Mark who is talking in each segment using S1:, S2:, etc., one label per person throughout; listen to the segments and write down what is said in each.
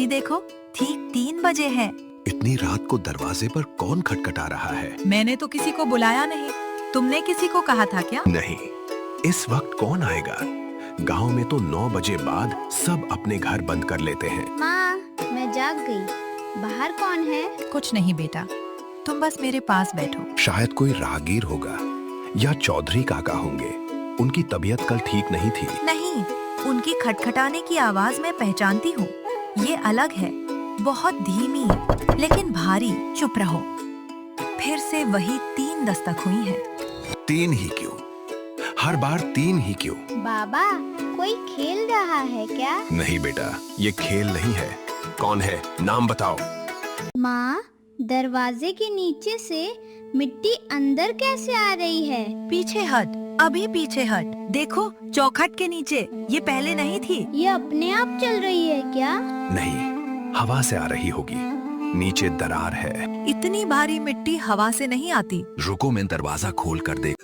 S1: देखो, ठीक 3 बजे हैं।
S2: इतनी रात को दरवाजे पर कौन खटखटा रहा है?
S1: मैंने तो किसी को बुलाया नहीं। तुमने किसी को कहा था क्या?
S2: नहीं, इस वक्त कौन आएगा? गांव में तो 9 बजे बाद सब अपने घर बंद कर लेते हैं।
S3: माँ, मैं जाग गई। बाहर कौन है?
S1: कुछ नहीं बेटा, तुम बस मेरे पास बैठो।
S2: शायद कोई राहगीर होगा या चौधरी काका होंगे। उनकी तबीयत कल ठीक नहीं थी।
S1: नहीं, उनकी खटखटाने की आवाज मैं पहचानती हूँ। ये अलग है, बहुत धीमी लेकिन भारी। चुप रहो। फिर से वही 3 दस्तक हुई हैं।
S2: 3 ही क्यों? हर बार 3 ही क्यों?
S3: बाबा, कोई खेल रहा है क्या?
S2: नहीं बेटा, ये खेल नहीं है। कौन है? नाम बताओ।
S3: माँ, दरवाजे के नीचे से मिट्टी अंदर कैसे आ रही है?
S1: पीछे हट, अभी पीछे हट। देखो, चौखट के नीचे। ये पहले नहीं थी।
S3: ये अपने आप चल रही है क्या?
S2: नहीं, हवा से आ रही होगी। नीचे दरार है।
S1: इतनी भारी मिट्टी हवा से नहीं आती।
S2: रुको, मैं दरवाजा खोल कर देख।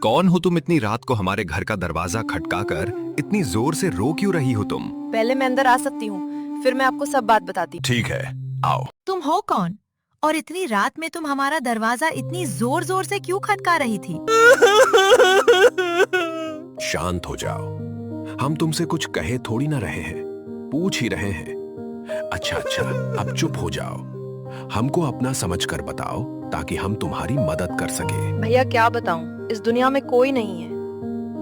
S2: कौन हो तुम? इतनी रात को हमारे घर का दरवाजा खटकाकर इतनी जोर से रो क्यों रही हो तुम?
S4: पहले मैं अंदर आ सकती हूँ, फिर मैं आपको सब बात बताती हूँ।
S2: ठीक है, आओ।
S1: तुम हो कौन? और इतनी रात में तुम हमारा दरवाजा इतनी जोर जोर से क्यों खटका रही थी?
S2: शांत हो जाओ। हम तुमसे कुछ कहे थोड़ी ना रहे हैं, पूछ ही रहे हैं। अच्छा, अब चुप हो जाओ। हमको अपना समझ कर बताओ ताकि हम तुम्हारी मदद कर सके।
S4: भैया क्या बताऊँ, इस दुनिया में कोई नहीं है।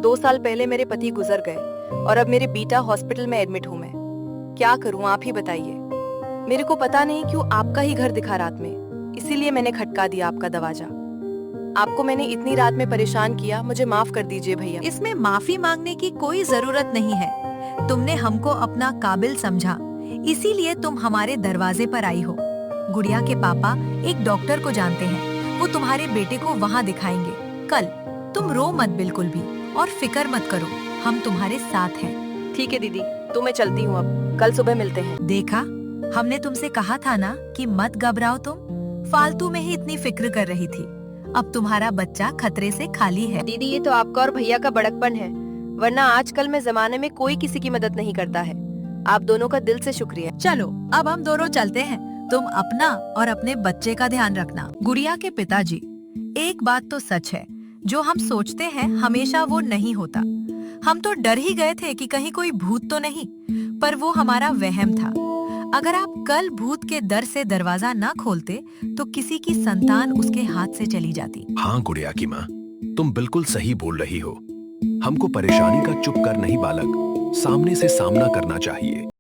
S4: 2 साल पहले मेरे पति गुजर गए और अब मेरे बेटा हॉस्पिटल में एडमिट हूँ मैं। क्या करूँ, आप ही बताइए। मेरे को पता नहीं क्यों आपका ही घर दिखा रात में, इसीलिए मैंने खटका दिया आपका दरवाजा। आपको मैंने इतनी रात में परेशान किया, मुझे माफ कर दीजिए भैया।
S1: इसमें माफी मांगने की कोई जरूरत नहीं है। तुमने हमको अपना काबिल समझा, इसीलिए तुम हमारे दरवाजे पर आई हो। गुड़िया के पापा एक डॉक्टर को जानते हैं, वो तुम्हारे बेटे को वहाँ दिखाएंगे कल। तुम रो मत बिल्कुल भी, और फिक्र मत करो, हम तुम्हारे साथ हैं।
S4: ठीक है दीदी, तो मैं चलती हूँ अब, कल सुबह मिलते हैं।
S1: देखा, हमने तुमसे कहा था ना कि मत घबराओ। तुम फालतू में ही इतनी फिक्र कर रही थी। अब तुम्हारा बच्चा खतरे से खाली है।
S4: दीदी, ये तो आपका और भैया का बड़कपन है, वरना आजकल में जमाने में कोई किसी की मदद नहीं करता है। आप दोनों का दिल से शुक्रिया।
S1: चलो, अब हम दोनों चलते हैं। तुम अपना और अपने बच्चे का ध्यान रखना। गुड़िया के पिताजी, एक बात तो सच है, जो हम सोचते हैं हमेशा वो नहीं होता। हम तो डर ही गए थे कि कहीं कोई भूत तो नहीं, पर वो हमारा वहम था। अगर आप कल भूत के डर से दरवाजा ना खोलते तो किसी की संतान उसके हाथ से चली जाती।
S2: हाँ गुड़िया की माँ, तुम बिल्कुल सही बोल रही हो। हमको परेशानी का चुप कर नहीं बालक, सामने से सामना करना चाहिए।